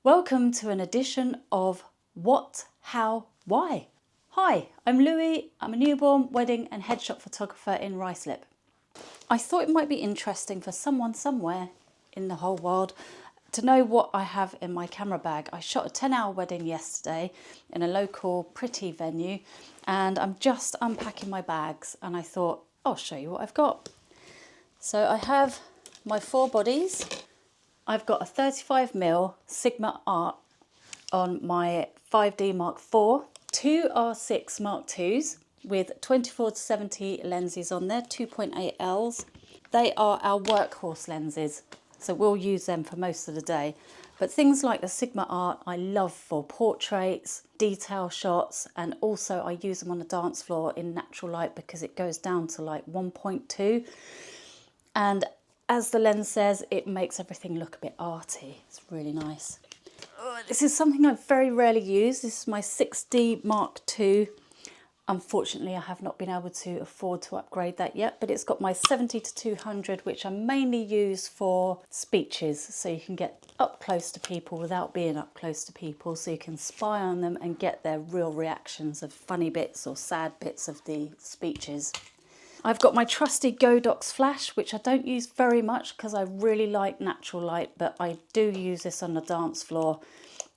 Welcome to an edition of What, How, Why. Hi, I'm Louie. I'm a newborn, wedding and headshot photographer in Ruislip. I thought it might be interesting for someone somewhere in the whole world to know what I have in my camera bag. I shot a 10-hour wedding yesterday in a local pretty venue and I'm just unpacking my bags and I thought I'll show you what I've got. So I have my 4 bodies. I've got a 35mm Sigma Art on my 5D Mark IV, 2 R6 Mark IIs with 24-70 lenses on there, 2.8Ls. They are our workhorse lenses, so we'll use them for most of the day. But things like the Sigma Art I love for portraits, detail shots, and also I use them on the dance floor in natural light because it goes down to like 1.2. And as the lens says, it makes everything look a bit arty. It's really nice. This is something I very rarely use. This is my 6D Mark II. Unfortunately, I have not been able to afford to upgrade that yet, but it's got my 70-200, which I mainly use for speeches. So you can get up close to people without being up close to people. So you can spy on them and get their real reactions of funny bits or sad bits of the speeches. I've got my trusty Godox flash, which I don't use very much because I really like natural light, but I do use this on the dance floor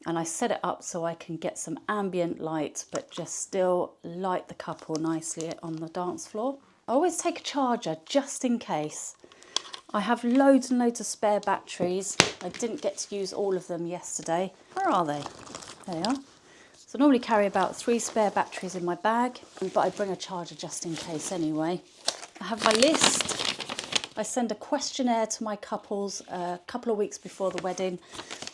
and I set it up so I can get some ambient light, but just still light the couple nicely on the dance floor. I always take a charger just in case. I have loads and loads of spare batteries. I didn't get to use all of them yesterday. Where are they? There they are. So I normally carry about 3 spare batteries in my bag, but I bring a charger just in case anyway. I have my list. I send a questionnaire to my couples a couple of weeks before the wedding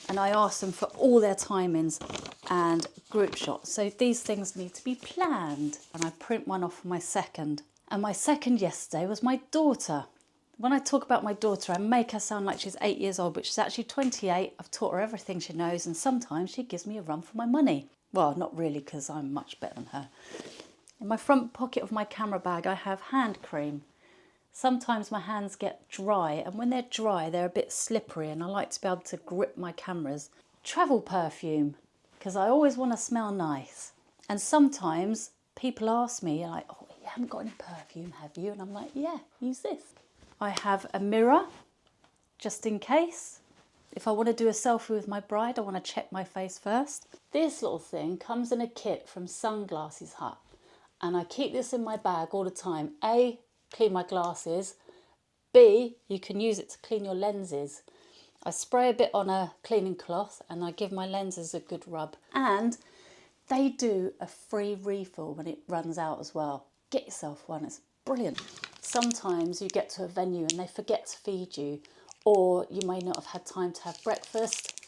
and I ask them for all their timings and group shots. So these things need to be planned and I print one off for my second. And my second yesterday was my daughter. When I talk about my daughter, I make her sound like she's 8 years old, but she's actually 28. I've taught her everything she knows and sometimes she gives me a run for my money. Well, not really, because I'm much better than her. In my front pocket of my camera bag, I have hand cream. Sometimes my hands get dry, and when they're dry, they're a bit slippery, and I like to be able to grip my cameras. Travel perfume, because I always want to smell nice. And sometimes people ask me, like, oh, you haven't got any perfume, have you? And I'm like, yeah, use this. I have a mirror, just in case. If I want to do a selfie with my bride, I want to check my face first. This little thing comes in a kit from Sunglasses Hut. And I keep this in my bag all the time. A, clean my glasses. B, you can use it to clean your lenses. I spray a bit on a cleaning cloth and I give my lenses a good rub. And they do a free refill when it runs out as well. Get yourself one, it's brilliant. Sometimes you get to a venue and they forget to feed you, or you may not have had time to have breakfast.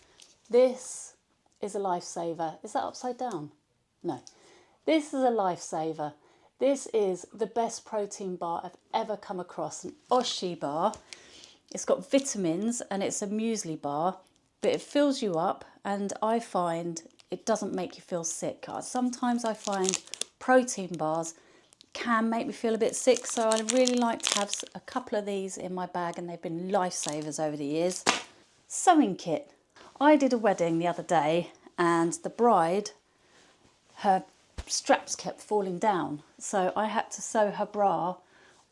This is a lifesaver. Is that upside down? No. This is a lifesaver. This is the best protein bar I've ever come across, an Oshi bar. It's got vitamins and it's a muesli bar, but it fills you up and I find it doesn't make you feel sick. Sometimes I find protein bars can make me feel a bit sick, so I really like to have a couple of these in my bag and they've been lifesavers over the years. Sewing kit. I did a wedding the other day and the bride, her straps kept falling down, so I had to sew her bra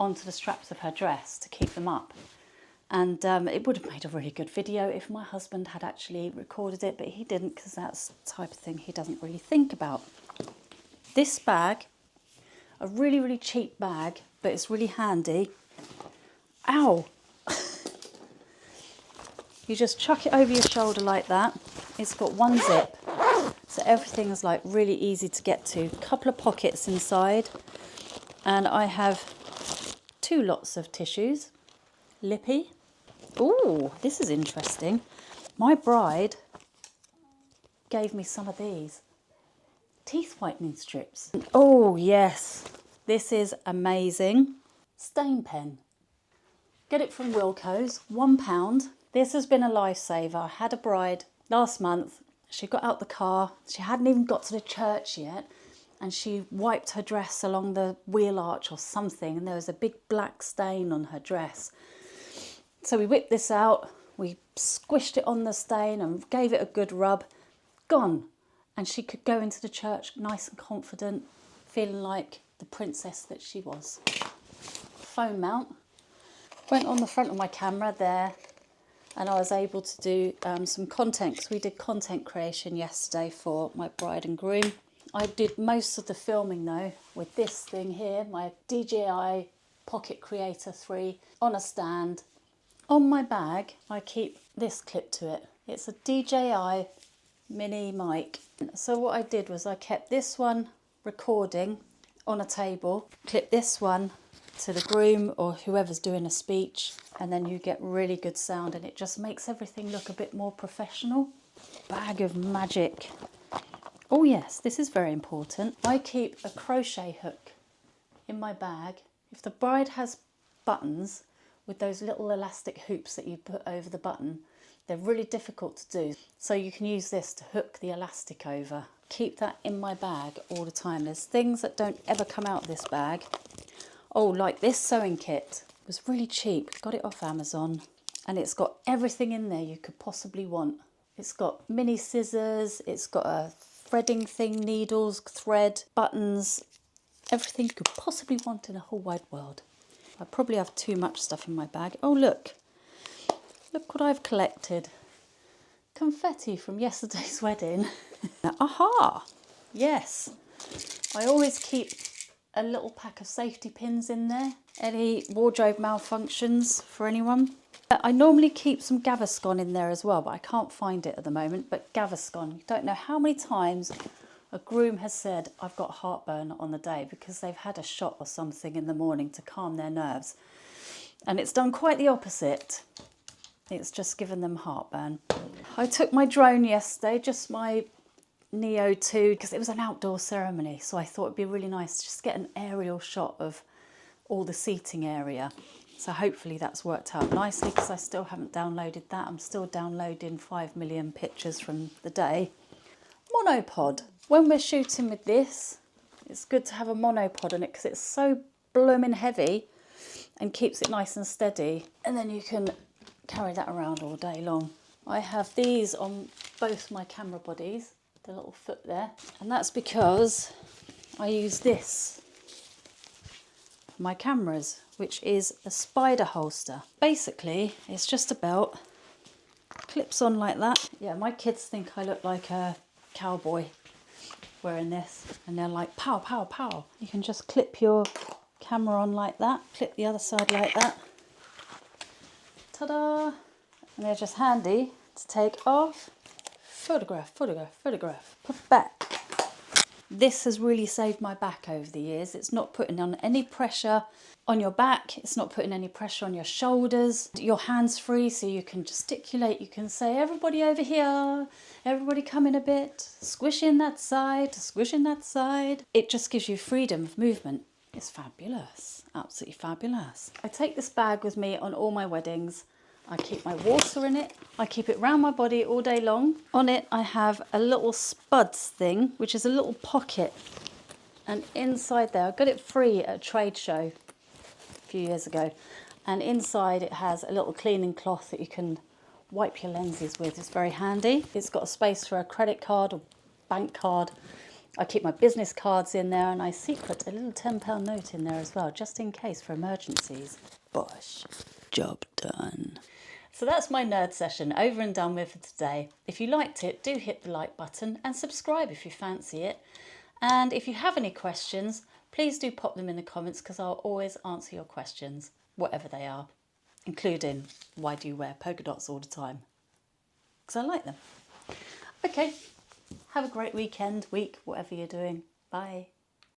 onto the straps of her dress to keep them up. And it would have made a really good video if my husband had actually recorded it, but he didn't because that's the type of thing he doesn't really think about. This bag, a really, really cheap bag, but it's really handy. Ow! You just chuck it over your shoulder like that. It's got one zip, so everything's like really easy to get to. A couple of pockets inside, and I have 2 lots of tissues. Lippy. Ooh, this is interesting. My bride gave me some of these. Teeth whitening strips. Oh yes, this is amazing. Stain pen. Get it from Wilko's, £1. This has been a lifesaver. I had a bride last month. She got out the car. She hadn't even got to the church yet. And she wiped her dress along the wheel arch or something. And there was a big black stain on her dress. So we whipped this out, We squished it on the stain and gave it a good rub. Gone. And she could go into the church nice and confident, feeling like the princess that she was. Phone mount. Went on the front of my camera there, and I was able to do some content, because we did content creation yesterday for my bride and groom. I did most of the filming though with this thing here, my DJI Pocket Creator 3 on a stand. On my bag I keep this clipped to it. It's a DJI mini mic. So what I did was I kept this one recording on a table, clip this one to the groom or whoever's doing a speech, and then you get really good sound, and it just makes everything look a bit more professional. Bag of magic. Oh yes, this is very important. I keep a crochet hook in my bag. If the bride has buttons with those little elastic hoops that you put over the button, they're really difficult to do. So you can use this to hook the elastic over. Keep that in my bag all the time. There's things that don't ever come out of this bag. Oh, like this sewing kit. It was really cheap. Got it off Amazon. And it's got everything in there you could possibly want. It's got mini scissors. It's got a threading thing, needles, thread, buttons, everything you could possibly want in the whole wide world. I probably have too much stuff in my bag. Oh, look. Look what I've collected. Confetti from yesterday's wedding. Aha! Yes. I always keep a little pack of safety pins in there. Any wardrobe malfunctions for anyone. I normally keep some Gaviscon in there as well, but I can't find it at the moment. But Gaviscon, you don't know how many times a groom has said, I've got heartburn on the day, because they've had a shot or something in the morning to calm their nerves. And it's done quite the opposite. It's just given them heartburn. I took my drone yesterday, just my Neo 2, because it was an outdoor ceremony. So I thought it'd be really nice to just get an aerial shot of all the seating area. So hopefully that's worked out nicely, because I still haven't downloaded that. I'm still downloading 5 million pictures from the day. Monopod. When we're shooting with this, it's good to have a monopod on it, because it's so blooming heavy and keeps it nice and steady. And then you can carry that around all day long. I have these on both my camera bodies, the little foot there. And that's because I use this for my cameras, which is a spider holster. Basically, it's just a belt, clips on like that. Yeah, my kids think I look like a cowboy wearing this, and they're like, pow, pow, pow. You can just clip your camera on like that, clip the other side like that. Ta-da! And they're just handy to take off, photograph, photograph, photograph, put back. This has really saved my back over the years. It's not putting on any pressure on your back. It's not putting any pressure on your shoulders. Your hands free, so you can gesticulate. You can say, everybody over here, everybody come in a bit, squish in that side, squish in that side. It just gives you freedom of movement. It's fabulous, absolutely fabulous. I take this bag with me on all my weddings. I keep my water in it. I keep it round my body all day long. On it I have a little spuds thing, which is a little pocket. And inside there, I got it free at a trade show a few years ago. And inside it has a little cleaning cloth that you can wipe your lenses with. It's very handy. It's got a space for a credit card or bank card. I keep my business cards in there, and I secret a little £10 note in there as well, just in case for emergencies. Bosh, job done. So that's my nerd session over and done with for today. If you liked it, do hit the like button and subscribe if you fancy it. And if you have any questions, please do pop them in the comments, because I'll always answer your questions, whatever they are, including why do you wear polka dots all the time? Because I like them. Okay, have a great weekend, week, whatever you're doing. Bye.